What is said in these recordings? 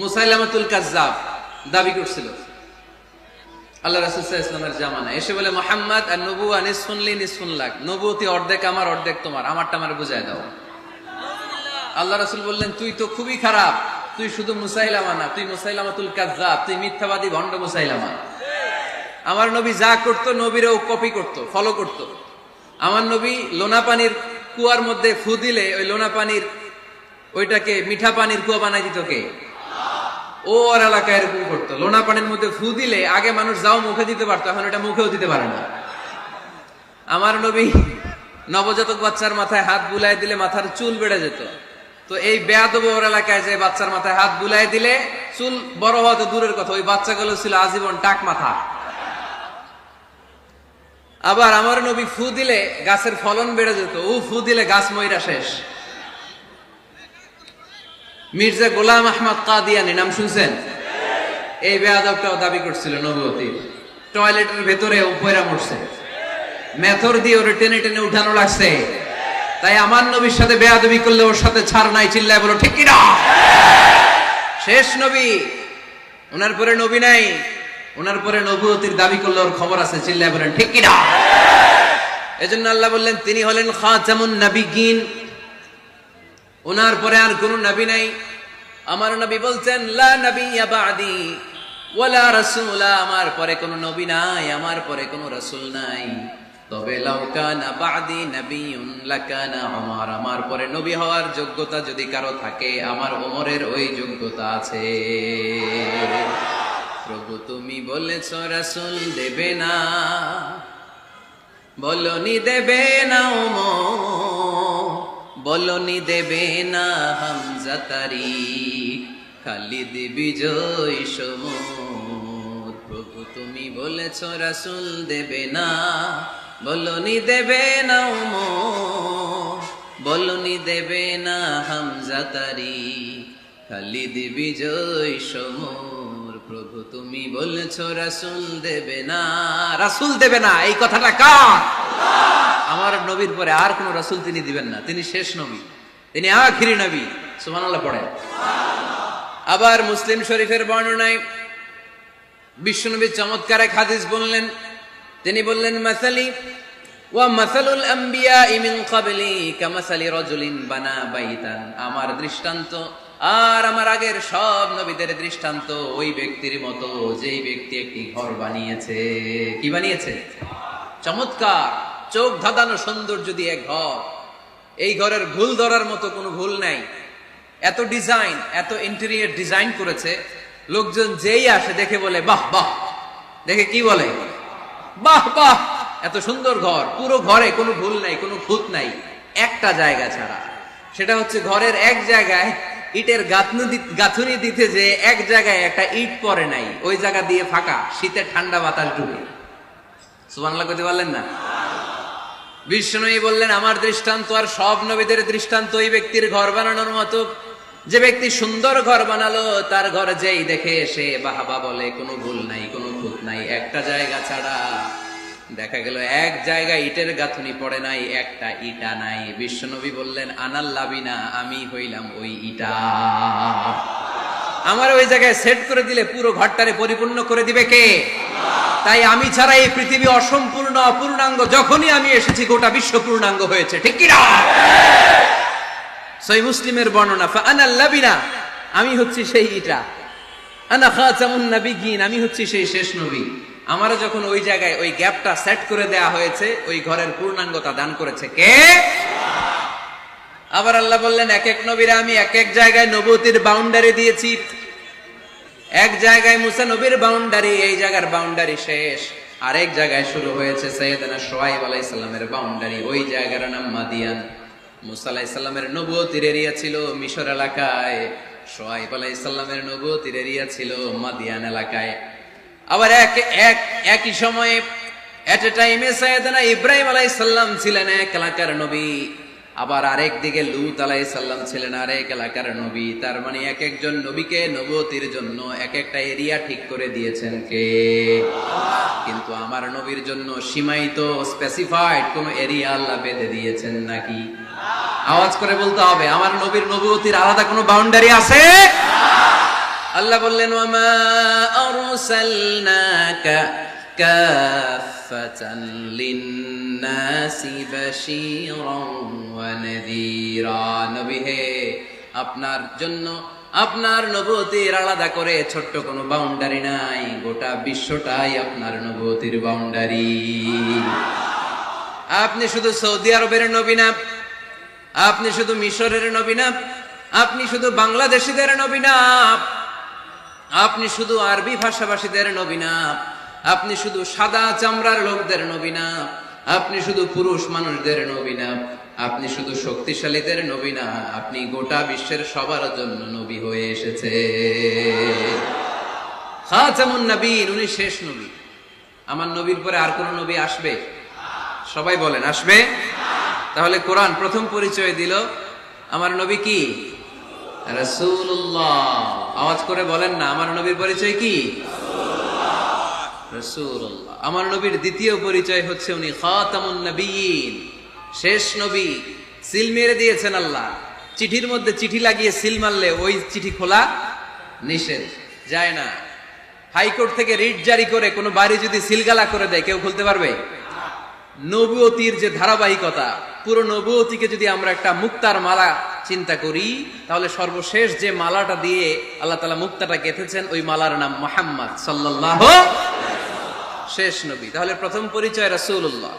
মুসাইলামাতুল কাজ্জাব দাবি করছিল আল্লাহ রাসূল সাল্লাল্লাহু আলাইহি ওয়াসাল্লামের জামানায়, এসে বলে মুহাম্মদ আর নবুয়া নিসফুন লি নিসফুন লাক, নবুয়তি অর্ধেক আমার অর্ধেক তোমার, আমারটা আমারে বুঝায় দাও। আল্লাহ রাসূল বললেন, তুই তো খুবই খারাপ, তুই শুধু মুসাইলামা না, তুই মুসাইলামাতুল কাজ্জাব, তুই মিথ্যাবাদী ভণ্ড মুসাইলামা। আমার নবী যা করতো নবীরাও কপি করতো, ফলো করতো। আমার নবী লোনা পানির কুয়ার মধ্যে ফু দিলে ওই লোনা পানির ওইটাকে মিঠা পানির কুয়া বানাই দিত কে? ও ওর এলাকায় এরকম করতো। লোনা পানির মধ্যে ফু দিলে আগে মানুষ যাও মুখে দিতে পারতো, এখন এটা মুখেও দিতে পারে না। আমার নবী নবজাতক বাচ্চার মাথায় হাত বুলাই দিলে মাথার চুল বেড়ে যেত। তো এই বেয়াদব ওর এলাকায় যে বাচ্চার মাথায় হাত বুলাই দিলে চুল বড় হওয়া তো দূরের কথা, ওই বাচ্চাগুলো ছিল আজীবন টাক মাথা। আবার আমার নবী ফু দিলে গাছের ফলন বেড়ে যেত, ও ফু দিলে গাছ মইরা শেষ। মির্জা গোলাম আহমদ কাদিয়ানী নাম শুনছেন? এই বেয়াদবটাও দাবি করছিল নবুয়তির। টয়লেটের ভেতরে উপরা মরছে, মেথর দিয়ে ওরে টেনে টেনে উঠানো লাগছে। তাই আমার নবীর সাথে বেয়াদবি করলে ওর সাথে ছাড় নাই, চিল্লায় বলো ঠিক কিনা? শেষ নবী, ওনার পরে নবী নাই, ওনার পরে নবুয়তির দাবি করলে ওর খবর আছে, চিল্লায় বলেন ঠিক কিনা? এজন্য আল্লাহ বললেন তিনি হলেন খাতামুন নবিয়্যিন, ওনার পরে আর কোন নবী নাই। আমার নবী বলছেন লা নাবিয়্যা বা'দি ওয়ালা রাসূলা, আমার পরে কোন নবী নাই, আমার পরে কোন রাসূল নাই। তবে লাউ কানা বা'দি নাবিয়্যুন লাকানা উমর, আমার পরে নবী হওয়ার যোগ্যতা যদি কারো থাকে আমার ওমরের ওই যোগ্যতা আছে। প্রভু তুমি বলেছো রাসূল দেবে না, বলনি দেবে না ওমর, বলনি দেবে না হামজা তারিখ, খালিদ বিজয় সমর। প্রভু তুমি বলেছো রাসূল দেবে না, বলনি দেবে না ওমর, বলনি দেবে না হামজা তারিখ, খালিদ বিজয় সমর। প্রভু তুমি বলেছো রাসূল দেবে না, রাসূল দেবে না, এই কথাটা কার? আমার নবীর পরে আর কোন রাসূল তিনি দিবেন না, তিনি শেষ নবী, তিনি আখিরি নবী। সুবহানাল্লাহ পড়েন। আবার মুসলিম শরীফের বর্ণনায় বিশ্বনবী চমৎকার এক হাদিস বললেন, তিনি বললেন মাসালি ওয়া মাসালুল আমবিয়াই মিন ক্বাবলি কামাসালি রাজুলিন বানা বাইতান, আমার দৃষ্টান্ত আর আমার আগের সব নবীদের দৃষ্টান্ত ওই ব্যক্তির মতো যেই ব্যক্তি একটি ঘর বানিয়েছে। কি বানিয়েছে? চমৎকার চোখ ধাঁধানো সৌন্দর্য দিয়ে এক ঘর। এই ঘরের ভুল ধরার মতো কোনো ভুল নাই, এত ডিজাইন, এত ইন্টেরিয়র ডিজাইন করেছে, লোকজন যেই আসে দেখে বলে বাহ বাহ, দেখে কি বলে? বাহ বাহ, এত সুন্দর ঘর। পুরো ঘরে কোনো ভুল নাই, কোনো খুঁত নাই, একটা জায়গা ছাড়া। সেটা হচ্ছে ঘরের এক জায়গায় ইটের গাঁথুনি দিতে যে এক জায়গায় একটা ইট পড়ে নাই, ওই জায়গা দিয়ে ফাঁকা, শীতের ঠান্ডা বাতাস ঢুকে। সুবহানাল্লাহ কইতে পারলেন না? বিষ্ণুই বললেন আমার দৃষ্টান্ত আর সব নবীদের দৃষ্টান্ত ওই ব্যক্তির ঘর বানানোর মতো, যে ব্যক্তি সুন্দর ঘর বানালো তার ঘর যেই দেখে সে বাহাবা বলে, কোনো ভুল নাই, কোনো খুঁত নাই, একটা জায়গা ছাড়া। দেখা গেল এক জায়গায় ইটের গাঁথুনি পড়ে নাই, একটা ইটা নাই। বিশ্বনবী বললেন আনাল লাবিনা, আমি হইলাম ওই ইটা। আমার ওই জায়গায় সেট করে দিলে পুরো ঘরটারে পরিপূর্ণ করে দিবে কে? তাই আমি ছাড়া এই পৃথিবী অসম্পূর্ণ, অপূর্ণাঙ্গ। যখনই আমি এসেছি গোটা বিশ্ব পূর্ণাঙ্গ হয়েছে, ঠিক কি না? সহিহ মুসলিমের বর্ণনা, ফাআনাল লাবিনা, আমি হচ্ছি সেই ইটা, আনা খাতামুন নবিয়্যিন, আমি হচ্ছি সেই শেষ নবী। আমারও যখন ওই জায়গায় ওই গ্যাপটা সেট করে দেয়া হয়েছে, ওই ঘরের পূর্ণাঙ্গতা দান করেছে কে? আবার আল্লাহ বললেন এক এক নবীরা আমি এক এক জায়গায় নবুয়তির বাউন্ডারি দিয়েছি। এক জায়গায় মুসা নবীর বাউন্ডারি, এই জায়গার বাউন্ডারি শেষ। আরেক জায়গায় শুরু হয়েছে সাইয়েদনা শুআয়ব আলাইহিস সালামের বাউন্ডারি, ওই জায়গার নাম মাদিয়ান। মুসা আলাইহিস সালামের নবুয়তির এরিয়া ছিল মিশর এলাকায়, শুআয়ব আলাইহিস সালামের নবুয়তির এরিয়া ছিল মাদিয়ান এলাকায়। আবার একই সময়ে এট এ টাইমে সাইয়েদনা ইব্রাহিম আলাইহিস সালাম ছিলেন এক এলাকার নবী, আবার আরেক দিকে লূত আলাইহিস সালাম ছিলেন আরেক এলাকার নবী। তার মানে এক একজন নবীকে নবুয়তির জন্য এক একটা এরিয়া ঠিক করে দিয়েছেন কে? কিন্তু আমার নবীর জন্য সীমায়িত, স্পেসিফাইড কোন এরিয়া আল্লাহ বেঁধে দিয়েছেন নাকি? আওয়াজ করে বলতে হবে, আমার নবীর নবুয়তির আলাদা কোনো বাউন্ডারি আছে? আল্লাহ বললেন ওয়ামা আরসালনাকা কাফাতান লিন্নাসি বাশীরান ওয়া নাযীরা। নবী হে, আপনার জন্য আপনার নবুয়তির আলাদা করে ছোট্ট কোনো বাউন্ডারি নাই, গোটা বিশ্বটাই আপনার নবুয়তির বাউন্ডারি। আপনি শুধু সৌদি আরবের নবী না, আপনি শুধু মিশরের নবী না, আপনি শুধু বাংলাদেশিদের নবী না, আপনি শুধু আরবি ভাষাভাষীদের নবী না, আপনি শুধু সাদা চামড়ার লোকদের নবী না, আপনি শুধু পুরুষ মানুষদের নবী না, আপনি শুধু শক্তিশালীদের নবী না, আপনি গোটা বিশ্বের সবার জন্য নবী হয়ে এসেছে। খাতামুন নবীন, উনি শেষ নবী। আমার নবীর পরে আর কোন নবী আসবে? সবাই বলেন আসবে। তাহলে কোরআন প্রথম পরিচয় দিল আমার নবী কি? রাসূলুল্লাহ। আওয়াজ করে বলেন না, আমার নবীর পরিচয় কি? রাসূলুল্লাহ। আমার নবীর দ্বিতীয় পরিচয় হচ্ছে উনি খাতামুন নবীন, শেষ নবী। সিল মেরে দিয়েছেন আল্লাহ। চিঠির মধ্যে চিঠি লাগিয়ে সিল মারলে ওই চিঠি খোলা নিষেধ, যায় না। হাইকোর্ট থেকে রিট জারি করে কোনো বাড়ি যদি সিলগালা করে দেয়, কেউ খুলতে পারবে? নবুয়তির যে ধারাবাহিকতা, পুরো নবুয়তিকে যদি আমরা একটা মুক্তার মালা চিন্তা করি, তাহলে সর্বশেষ যে মালাটা দিয়ে আল্লাহ তাআলা মুক্তাটা গেঁথেছেন, ওই মালার নাম মুহাম্মদ সাল্লাল্লাহু, শেষ নবী। তাহলে প্রথম পরিচয় রাসূলুল্লাহ,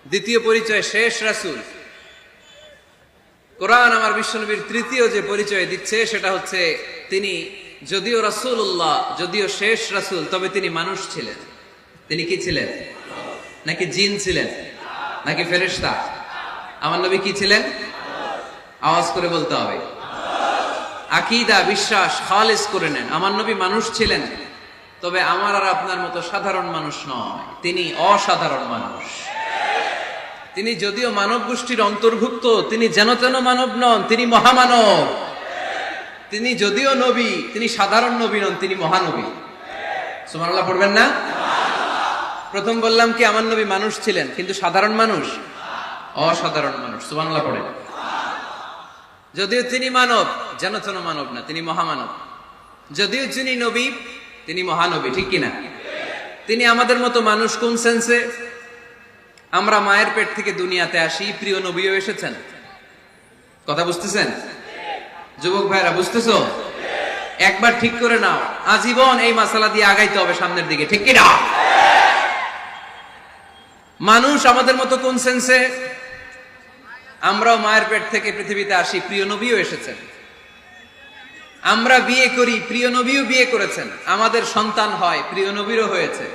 দ্বিতীয় পরিচয় শেষ রাসূল। কোরআন আমার বিশ্বনবীর তৃতীয় যে পরিচয় দিচ্ছে সেটা হচ্ছে তিনি যদিও রাসূলুল্লাহ, যদিও শেষ রাসূল, তবে তিনি মানুষ ছিলেন। তিনি কি ছিলেন? নাকি জিন ছিলেন? নাকি ফেরেশতা? আমার নবী কি ছিলেন? আওয়াজ করে বলতে হবে। আকীদা, বিশ্বাস খালিস করে নেন। আমার নবী মানুষ ছিলেন, তবে আমার আর আপনার মতো সাধারণ মানুষ নয়, তিনি অসাধারণ মানুষ। তিনি যদিও মানব গোষ্ঠীর অন্তর্ভুক্ত, তিনি যেন তেন মানব নন, তিনি মহামানব। তিনি যদিও নবী, তিনি সাধারণ নবী নন, তিনি মহানবী। সুবহানাল্লাহ পড়বেন না? প্রথম বললাম কি আমার নবী মানুষ ছিলেন, কিন্তু সাধারণ মানুষ, অসাধারণ মানুষ। সুবহানাল্লাহ পড়েন। যদিও তিনি মানব, যেন তেন মানব না, তিনি মহামানব। যদিও যিনি নবী, তিনি মহানবী, ঠিক কিনা? তিনি আমাদের মতো মানুষ কোন সেন্সে? আমরা মায়ের পেট থেকে দুনিয়াতে আসি, প্রিয় নবীও এসেছেন। কথা বুঝতেছেন? যুবক ভাইরা বুঝতেছো? একবার ঠিক করে নাও, আজীবন এই মাসালা দিয়ে আগাইতে হবে সামনের দিকে, ঠিক কিনা? মানুষ আমাদের মতো কোন সেন্সে? আমরাও মায়ের পেট থেকে পৃথিবীতে আসি, প্রিয় নবীও এসেছেন। আমরা বিয়ে করি, প্রিয় নবীও বিয়ে করেছেন। আমাদের সন্তান হয়, প্রিয় নবীরও হয়েছে।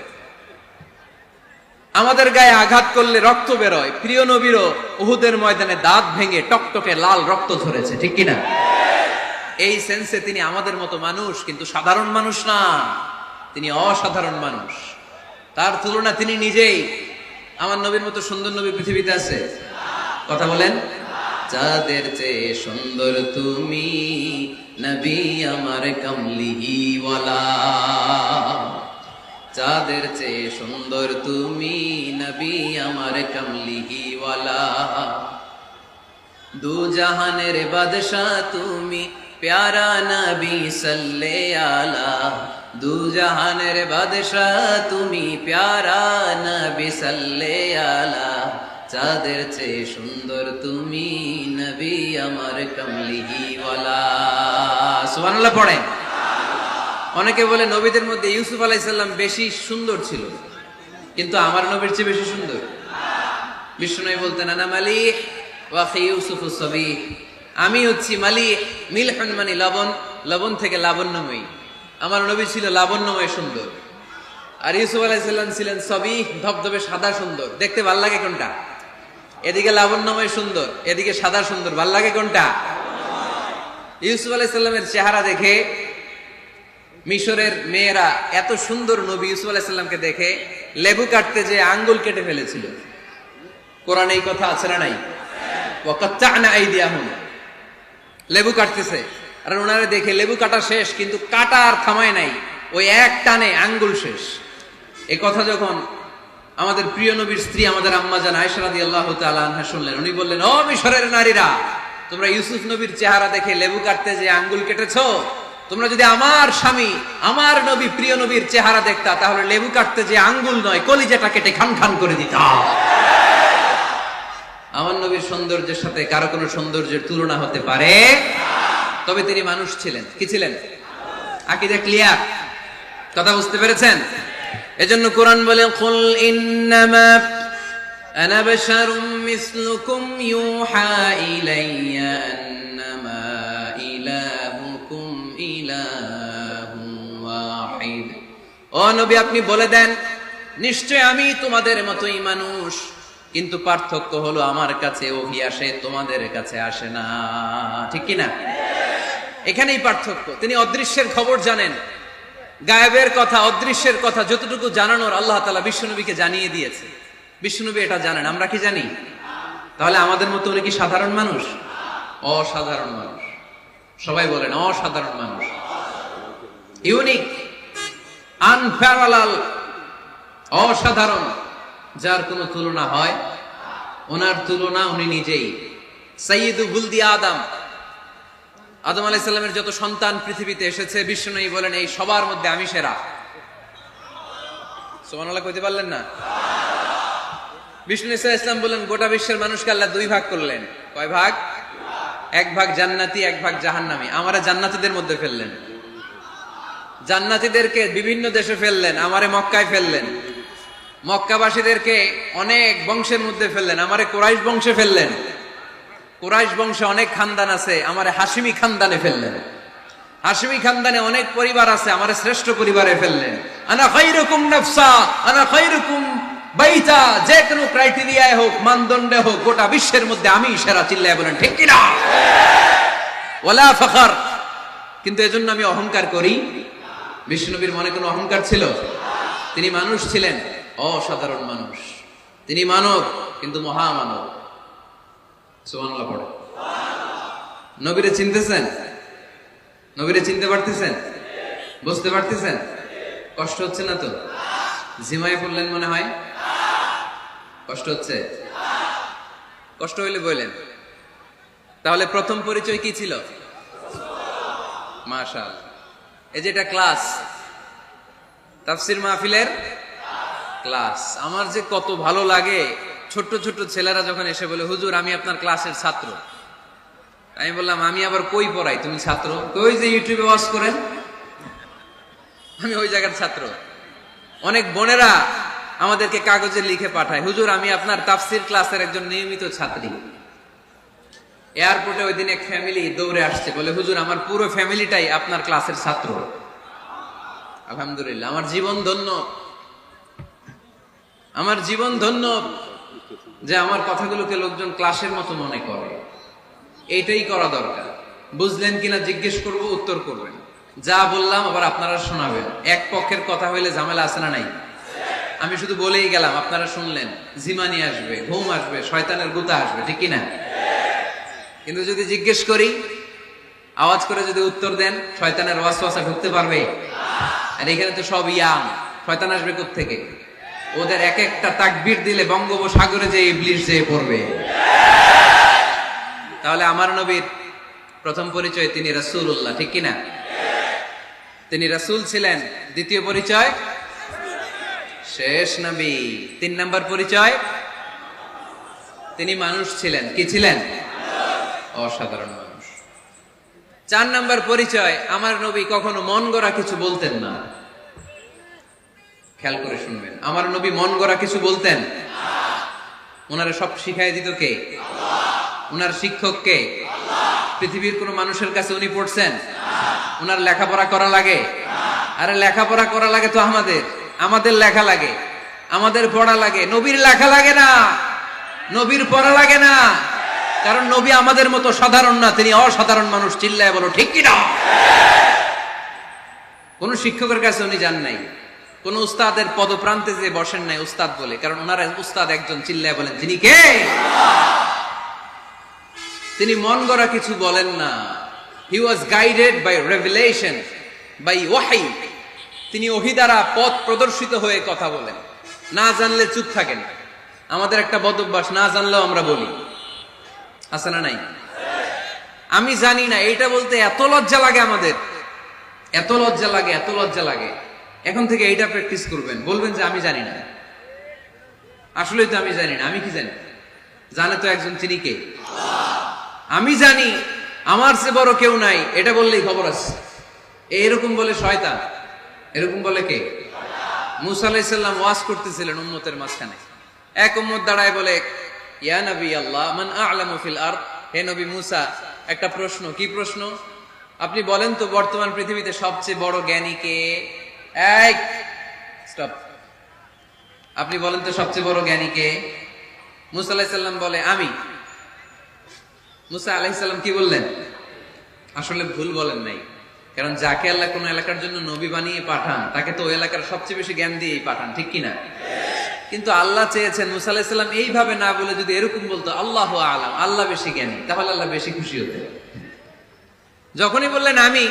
আমাদের গায়ে আঘাত করলে রক্ত বেরোয়, প্রিয় নবীরও উহুদের ময়দানে দাঁত ভেঙে টকটকে লাল রক্ত ঝরেছে, ঠিক কিনা? এই সেন্সে তিনি আমাদের মতো মানুষ, কিন্তু সাধারণ মানুষ না, তিনি অসাধারণ মানুষ। তার তুলনা তিনি নিজেই। আমার নবীর মতো সুন্দর নবী পৃথিবীতে আছে? কথা বলেন। যাদের চেয়ে সুন্দর তুমি নবী আমার কামলিহি ওয়ালা, যাদের চেয়ে সুন্দর তুমি নবী আমার কামলিহি ওয়ালা, দু জাহানের বাদশা তুমি প্যারা নবী সাল্লে আলা, দু জাহানের বাদশা তুমি প্যারা নবী সাল্লে আলা, যাদের চেয়ে সুন্দর তুমি নবী আমার কামলিহি ওয়ালা। সুবহানাল্লাহ পড়েন। অনেকে বলে নবীদের মধ্যে ইউসুফ আলাইহিস সালাম বেশি সুন্দর ছিল, কিন্তু আমার নবীর চেয়ে বেশি সুন্দর? বিষ্ণু বলতেন আনা মালিহ ওয়া আখি ইউসুফু সাবিহ, আমি হচ্ছি মালিহ, মিলহুন মানে লবণ, লবণ থেকে লাবণ্যময়ী। আমার নবী ছিল লাবণ্যময় সুন্দর, আর ইউসুফ আলাইহিস সালাম ছিলেন সাবিহ, ধবধবে সাদা সুন্দর। দেখতে ভাল লাগে কোনটা? এদিকে লাবণ্যময় সুন্দর, এদিকে সাদা সুন্দর, ভাল লাগে কোনটা? ইউসুফ আলাইহিস সালামের চেহারা দেখে মিশরের মেয়েরা এত সুন্দর নবী ইউসুফ আলাইহিস সালামকে দেখে লেবু কাটতে যে আঙ্গুল কেটে ফেলেছিল। কোরআনে এই কথা আছে না নাই? ওয়া কাত্তা'না আইদিয়াহুম, লেবু কাটতেছে, আর ওনারে দেখে লেবু কাটা শেষ, কিন্তু কাটা আর থামায় নাই, ওই এক টানে আঙ্গুল শেষ। এই কথা যখন আমাদের প্রিয় নবীর স্ত্রী আমাদের আম্মা জান আয়েশা রাদিয়াল্লাহু তাআলা আনহা শুনলেন, উনি বললেন, ও মিশরের নারীরা, তোমরা ইউসুফ নবীর চেহারা দেখে লেবু কাটতে যে আঙ্গুল কেটেছো, তোমরা যদি আমার স্বামী আমার নবী প্রিয় নবীর চেহারা দেখতা তাহলে লেবু কাটতে যে আঙ্গুল নয় কলিজাটা কেটে খান খান করে দিতা। আমার নবীর সৌন্দর্যের সাথে কারো কোনো সৌন্দর্যের তুলনা হতে পারে? তবে তিনি মানুষ ছিলেন। কি ছিলেন? আকীদা ক্লিয়ার? কথা বুঝতে পেরেছেন? এজন্য কোরআন বলে কুল ইন্নামা আনা বাশারুম মিসলুকুম ইউহা ইলাইয়া আন্নামা ইলাহুকুম ইলাহুন ওয়াহিদ। ও নবী আপনি বলে দেন নিশ্চয় আমি তোমাদের মতোই মানুষ, কিন্তু পার্থক্য হলো আমার কাছে ওহী আসে, তোমাদের কাছে আসে না। ঠিক কি না? এখানেই পার্থক্য। তিনি অদৃশ্যের খবর জানেন, গায়েবের কথা অদৃশ্যের কথা যতটুকু জানানোর আল্লাহ তাআলা বিশ্বনবীকে জানিয়ে দিয়েছে। বিশ্বনবী এটা জানেন, আমরা কি জানি? তাহলে আমাদের মতো উনি কি সাধারণ মানুষ? অসাধারণ মানুষ। সবাই বলেন অসাধারণ মানুষ, ইউনিক, আনপ্যারালাল, অসাধারণ, যার কোনো তুলনা হয়? ওনার তুলনা উনি নিজেই। সাইয়্যিদু বুলদি আদম, আদম আলাইহিস সালামের যত সন্তান পৃথিবীতে এসেছে বিশ্বনবী বলেন এই সবার মধ্যে আমি সেরা। সুবহানাল্লাহ কইতে পারলেন না? বিষ্ণু ইসা ইসলাম বলেন গোটা বিশ্বের মানুষকে আল্লাহ দুই ভাগ করলেন। কয় ভাগ? এক ভাগ জান্নাতি, এক ভাগ জাহান্নামী। আমারে জান্নাতীদের মধ্যে ফেললেন। জান্নাতীদেরকে বিভিন্ন দেশে ফেললেন, আমারে মক্কায় ফেললেন। মক্কাবাসীদেরকে অনেক বংশের মধ্যে ফেললেন, আমারে কুরাইশ বংশে ফেললেন। কুরাইশ বংশে অনেক খানদান আছে, আমারে হাশিমি খানদানে ফেললেন। হাশিমি খানদানে অনেক পরিবার আছে, আমারে শ্রেষ্ঠ পরিবারে ফেললেন। আনা খায়রুকুম নাফসা আনা খায়রুকুম বাইতা, যে কোনো ক্রাইটেরিয়ায় হোক, মানদণ্ডে হোক, গোটা বিশ্বের মধ্যে আমি সেরা। চিল্লায় বলেন ঠিক কি না? ওয়ালা ফখর। কিন্তু এজন্য আমি অহংকার করি? বিশ্বনবীর মনে কোনো অহংকার ছিল? তিনি মানুষ ছিলেন, অসাধারণ মানুষ। তিনি মানব, কিন্তু মহামানব। সুবহানাল্লাহ পড়ে। নবীরে চিনতেছেন? নবীরে চিনতে পারতেছেন? বুঝতে পারতেছেন? কষ্ট হচ্ছে না তো? জিমায় পড়লেন মনে হয়? কষ্ট হচ্ছে? কষ্ট হইলে বললেন। তাহলে প্রথম পরিচয় কি ছিল? মাশাআল্লাহ। এই যে এটা ক্লাস, তাফসীর মাহফিলের ক্লাস। আমার যে কত ভালো লাগে ছোট্ট ছোট্ট ছেলেরা যখন এসে বলে হুজুর আমি আপনার ক্লাসের ছাত্র। আমি বললাম আমি আবার কই পড়াই? তুমি ছাত্র? কই যে ইউটিউবে ওয়াজ করেন, আমি ওই জায়গার ছাত্র। অনেক বোনেরা আমাদেরকে কাগজে লিখে পাঠায় হুজুর আমি আপনার তাফসীর ক্লাসের একজন নিয়মিত ছাত্রী। এয়ারপোর্টে ওই দিন এক ফ্যামিলি দৌড়ে আসছে, বলে হুজুর আমার পুরো ফ্যামিলিটাই আপনার ক্লাসের ছাত্র। আলহামদুলিল্লাহ, আমার জীবন ধন্য, আমার জীবন ধন্য যে আমার কথাগুলোকে লোকজন ক্লাসের মতো মনে করে। এইটাই করা দরকার। বুঝলেন কিনা জিজ্ঞেস করব, উত্তর করবেন। যা বললাম আবার আপনারা শোনাবেন। এক পক্ষের কথা হইলে ঝামেলা আছে না নাই? আমি শুধু বলেই গেলাম, আপনারা শুনলেন, জিমানি আসবে, ঘুম আসবে, শয়তানের গুতা আসবে, ঠিক কিনা? কিন্তু যদি জিজ্ঞেস করি, আওয়াজ করে যদি উত্তর দেন, শয়তানের ওয়াসওয়াসা ঢুকতে পারবে? আর এখানে তো সব ইয়াং, শয়তান আসবে কোত্থেকে? ওদের এক একটা তাকবীর দিলে বঙ্গোপসাগরে যে ইবলিস যেয়ে পড়বে। তাহলে আমার নবীর প্রথম পরিচয় তিনি রাসূলুল্লাহ, ঠিক কিনা? তিনি রাসূল ছিলেন। দ্বিতীয় পরিচয় শেষ নবী। 3 নাম্বার পরিচয় তিনি মানুষ ছিলেন। কি ছিলেন? অসাধারণ মানুষ। 4 নাম্বার পরিচয় আমার নবী কখনো মন গড়া কিছু বলতেন না। খেয়াল করে শুনবেন, আমার নবী মন গড়া কিছু বলতেন? ওনারা সব শিখাই দিত কে? ওনার শিক্ষক কে? পৃথিবীর কোন মানুষের কাছে উনি পড়ছেন? ওনার লেখাপড়া করা লাগে? আরে লেখাপড়া করা লাগে তো আমাদের লেখা লাগে, আমাদের পড়া লাগে। নবীর লেখা লাগে না, নবীর পড়া লাগে না, কারণ নবী আমাদের মতো সাধারণ না, তিনি অসাধারণ মানুষ। চিল্লায় বলো ঠিক কিনা? কোন শিক্ষকের কাছে উনি যান নাই, কোন উস্তাদের পদপ্রান্তে যে বসেন নাই উস্তাদ বলে, কারণ ওনার উস্তাদ একজন। চিল্লায় বলেন তিনি কে? তিনি মন গড়া কিছু বলেন না। He was guided by revelation, by ওয়াহি। তিনি ওহী দ্বারা পথ প্রদর্শিত হয়ে কথা বলেন। না জানলে চুপ থাকেন। আমাদের একটা বদ অভ্যাস, না জানলেও আমরা বলি, আছে না নাই? আমি জানি না, এইটা বলতে এত লজ্জা লাগে আমাদের। এত লজ্জা লাগে, এত লজ্জা লাগে। এখন থেকে এইটা প্র্যাকটিস করবেন, বলবেন যে আমি জানি না, আসলেই তো আমি জানি না। আমি কি জানি? জানে তো একজন, তিনি কে? আমি জানি, আমার চেয়ে বড় কেউ নাই, এটা বললেই খবর আছে। এরকম বলে শয়তান, এরকম বলে কে? মুসা আলাইহিস সালাম ওয়াজ করতেছিলেন উম্মতের মাঝখানে। এক উম্মত দাঁড়ায় বলে, ইয়া নবী আল্লাহ, মান আ'লামু ফিল আরদ, হে নবী মুসা, একটা প্রশ্ন। কি প্রশ্ন? আপনি বলেন তো বর্তমান পৃথিবীতে সবচেয়ে বড় জ্ঞানী কে? এই স্টপ, আপনি বলেন তো সবচেয়ে বড় জ্ঞানী কে? মুসা আলাইহিস সালাম বলে আমি। মুসা আলাইহিস সালাম কি বললেন? আসলে ভুল বলেন নাই, কারণ যাকে আল্লাহ কোন এলাকার জন্য নবী বানিয়ে পাঠান, তাকে তো ওই এলাকার সবচেয়ে বেশি জ্ঞান দিয়েই পাঠান, ঠিক কিনা? কিন্তু আল্লাহ চেয়েছেন মুসা আলাইহিস সালাম এইভাবে না বলে যদি এরকম বলতো, আল্লাহু আ'লাম, আল্লাহ বেশি জ্ঞানী, তাহলে আল্লাহ বেশি খুশি হতেন। যখনই বললেন আমি,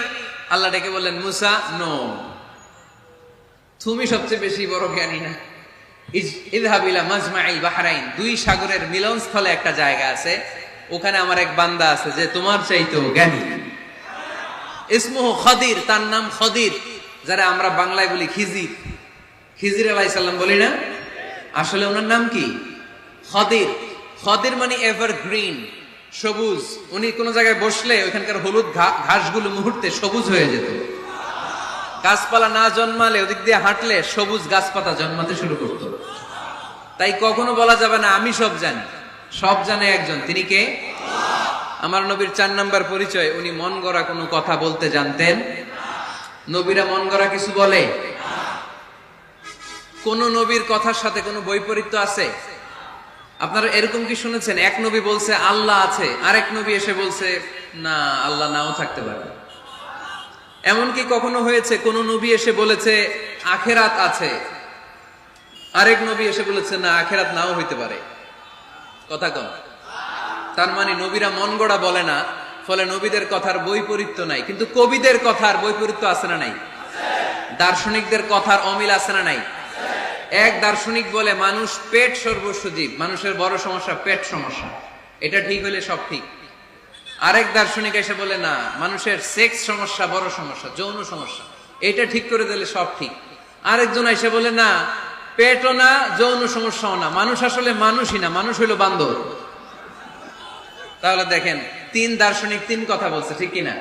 আল্লাহ ডেকে বললেন, মুসা নো, তুমি সবচেয়ে বেশি বড় জ্ঞানী না। ইযহাব ইলা মাজমাইল বাহরাইন, দুই সাগরের মিলনস্থলে একটা জায়গা আছে, ওখানে আমার এক বান্দা আছে যে তোমার চাইতেও জ্ঞানী। ইসমুহু খাদির, তার নাম খাদির, যারা আমরা বাংলায় বলি খিজির। খিজির আলাইহিস সালাম বলি না, আসলে ওনার নাম কি? খাদির। খাদির মানে এভারগ্রিন, সবুজ। উনি কোন জায়গায় বসলে ওইখানকার হলুদ ঘাসগুলো মুহূর্তে সবুজ হয়ে যেত। গাছপালা না জন্মালে ওদিক দিয়ে হাঁটলে সবুজ গাছপাতা জন্মাতে শুরু করতো। তাই কখনো বলা যাবে না আমি সব জানি, সব জানে একজন, তিনি কে? আমার নবীর 4 নাম্বার পরিচয়, উনি মন গড়া কোনো কথা বলতে জানতেন। নবীরা মন গড়া কিছু বলে? কোন নবীর কথার সাথে কোনো বৈপরীত্য আছে? আপনারা এরকম কি শুনেছেন, এক নবী বলছে আল্লাহ আছে, আরেক নবী এসে বলছে না, আল্লাহ নাও থাকতে পারে? এমনকি কখনো হয়েছে কোন নবী এসে বলেছে আখেরাত আছে, আরেক নবী এসে বলেছে না, আখেরাত নাও হইতে পারে? কথা কম। তার মানে নবীরা মন গড়া বলে না, ফলে নবীদের কথার বৈপরীত্য নাই। কিন্তু কবিদের কথার বৈপরীত্য আছে না নাই? দার্শনিকদের কথার অমিল আছে না নাই? এক দার্শনিক বলে মানুষ পেট সর্বস্ব জীব, মানুষের বড় সমস্যা পেট সমস্যা, এটা ঠিক হলে সব ঠিক। আরেক দার্শনিক এসে বলে না, মানুষের সেক্স সমস্যা বড় সমস্যা, যৌন সমস্যা, এটা ঠিক করে দিলে সব ঠিক। আরেকজন এসে বলে না, পেটও না, যৌন সমস্যাও না, মানুষ আসলে মানুষই না, মানুষ হইল বান্দর। তাহলে দেখেন, 3 দার্শনিক 3 কথা বলছে, ঠিক কিনা?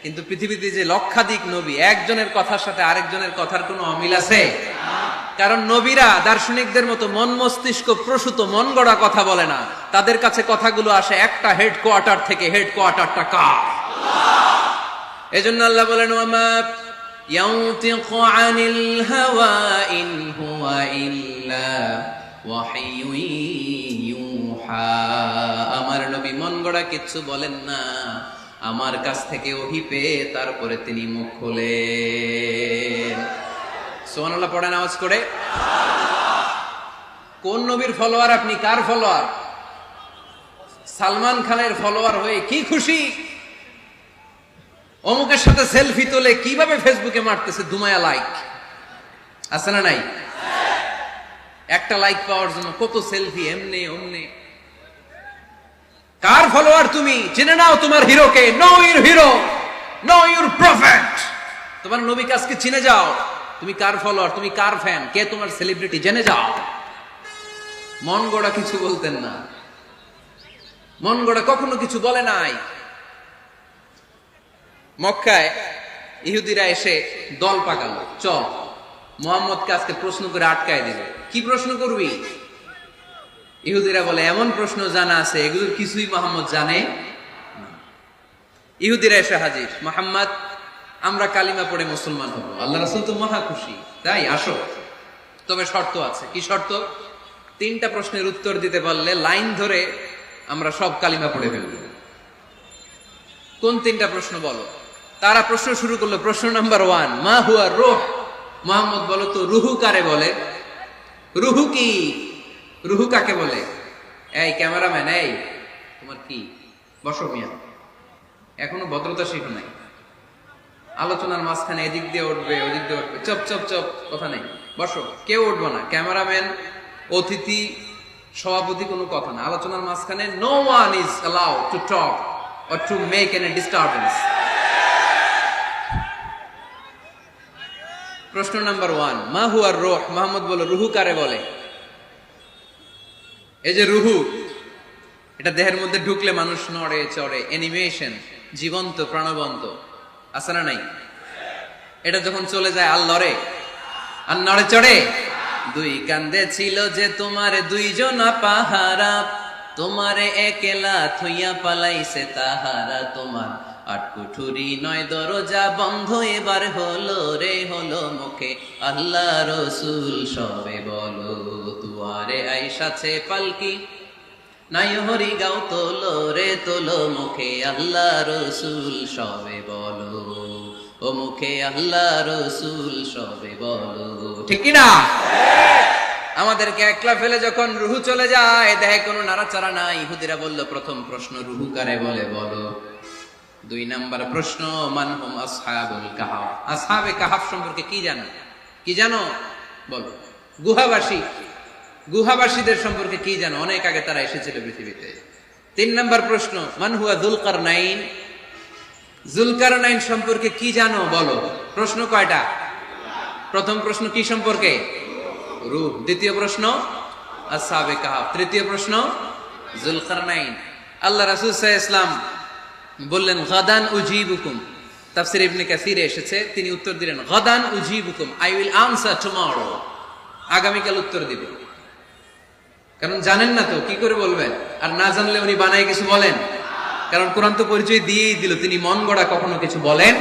কিন্তু পৃথিবীতে যে লক্ষাধিক নবী, একজনের কথার সাথে আরেকজনের কথার কোনো অমিল আছে? কারণ নবীরা দার্শনিকদের মতো মন মস্তিষ্ক প্রসূত মন গড়া কথা বলে না, তাদের কাছে কথাগুলো আসে একটা হেডকোয়ার্টার থেকে। হেডকোয়ার্টারটা কার? এজন্য আল্লাহ বলেন, ওয়ামা ইয়ানতিকু আনিল হাওয়া ইন হুয়া ইল্লা ওয়াহিয়ুন ইউহা। আমার নবী মন গড়া কিচ্ছু বলেন না, আমার কাছ থেকে ওহী পেয়ে তারপরে তিনি মুখ খোলেন। সুবহানাল্লাহ পড়েন আওয়াজ করে। কোন নবীর ফলোয়ার আপনি? কার ফলোয়ার? সালমান খানের ফলোয়ার হয়ে কি খুশি, অমুকের সাথে সেলফি তোলে কিভাবে ফেসবুকে মারতেছে দুমায়া লাইক, আছে না নাই? একটা লাইক পাওয়ার জন্য কত সেলফি, এমনে ওমনে। কার ফলোয়ার তুমি? জেনে নাও তোমার হিরোকে। Know your hero, know your prophet. তোমার নবী কাজকে চিনে যাও। তুমি কার ফলোয়ার, তুমি কার ফ্যান, কে তোমার সেলিব্রিটি, জেনে যাও। মন গড়া কিছু বলতেন না, মন গড়া কখনো কিছু বলে নাই। মক্কায় ইহুদিরা এসে দল পাকালো, চল মুহাম্মদকে আজকে প্রশ্ন করে আটকায় দিবে। কি প্রশ্ন করবি? ইহুদিরা বলে এমন প্রশ্ন জানা আছে এগুলোর কিছুই মুহাম্মদ জানে না। ইহুদিরা এসে হাজির, মুহাম্মদ আমরা কালিমা পড়ে মুসলমান হব। আল্লাহ রাসূল তো মহা খুশি, তাই আসো, তবে শর্ত আছে। কি শর্ত? 3টা প্রশ্নের উত্তর দিতে পারলে লাইন ধরে আমরা সব কালিমা পড়ে ফেলব। কোন 3টা প্রশ্ন বলো? তারা প্রশ্ন শুরু করলো। প্রশ্ন নাম্বার 1, মা হুয়া রূহ। মুহাম্মদ বলো তো রুহু কারে বলে? রুহু কি? রুহু কাকে বলে? এই ক্যামেরাম্যান, এই তোমার কি? বসো মিয়া, এখনো ভদ্রতা শিখো নাই। আলোচনার মাঝখানে এদিক দিয়ে উঠবে ওদিক দিয়ে উঠবে, চপ চপ চপ, কথা নেই, বসো। কেউ উঠবো না, ক্যামেরাম্যান, অতিথি, সভাপতি, কোনো কথা না। আলোচনার মাঝখানে no one is allowed to talk or to make any disturbance. প্রশ্ন নাম্বার 1, মা হুয়ার রূহ? মুহাম্মদ বলল, রুহু কারে বলে? এই যে রুহু, এটা দেহের মধ্যে ঢুকলে মানুষ নড়ে চড়ে, অ্যানিমেশন, জীবন্ত প্রাণবন্ত, আছে না নাই? এটা যখন চলে যায় আর লড়ে আর নড়ে চড়ে। দুই কান্দে ছিল যে তোমার দুইজন পাহারা, তোমারে একলা থইয়া পালাইছে তাহারা। তোমার আট কুঠুরি নয় দরজা বন্ধ, এবার হলো রে হলো মুখে আল্লাহ রসুল সবে বলো। দুয়ারে আইসাছে পালকি, নাই হরি গাও তোলো রে তোলো, মুখে আল্লাহ রসুল সবে বলো। ও মুখে আল্লাহ রসুল সবে বলো। ঠিক কি না? আমাদেরকে একলা ফেলে যখন রুহু চলে যায়, দেহে কোনো নাড়াচাড়া নাই। ইহুদিরা বলল, প্রথম প্রশ্ন রুহু কারে বলে বলো। 2 নাম্বার প্রশ্ন, মান হুম আসহাবুল কাহাফ? আসহাবে কাহাফ সম্পর্কে কি জানো? কি জানো বলো। গুহাবাসী, গুহাবাসীদের সম্পর্কে কি জানো? অনেক আগে তারা এসেছিল পৃথিবীতে। 3 নাম্বার প্রশ্ন, মান হুয়া যুলকারনাইন? যুলকারনাইন সম্পর্কে কি জানো বলো। প্রশ্ন কয়টা? প্রথম প্রশ্ন কি সম্পর্কে? রূহ। দ্বিতীয় প্রশ্ন আসহাবে কাহাফ। তৃতীয় প্রশ্ন যুলকারনাইন। আল্লাহ রাসূল সাল্লাল্লাহু আলাইহি ওয়াসাল্লাম বললেন, গাদান উজিবুকুম। তাফসীর ইবনে কাসিরে এসেছে, তিনি উত্তর দিলেন, গাদান উজিবুকুম, আই উইল আনসার টুমরো। আগামীকাল উত্তর দিব। কারণ জানেন না তো কি করে বলবেন, আর না জানলে উনি বানায় কিছু বলেন। কারণ কোরআন তো পরিচয় দিয়েই দিল, তিনি মন গড়া কখনো কিছু বলেন।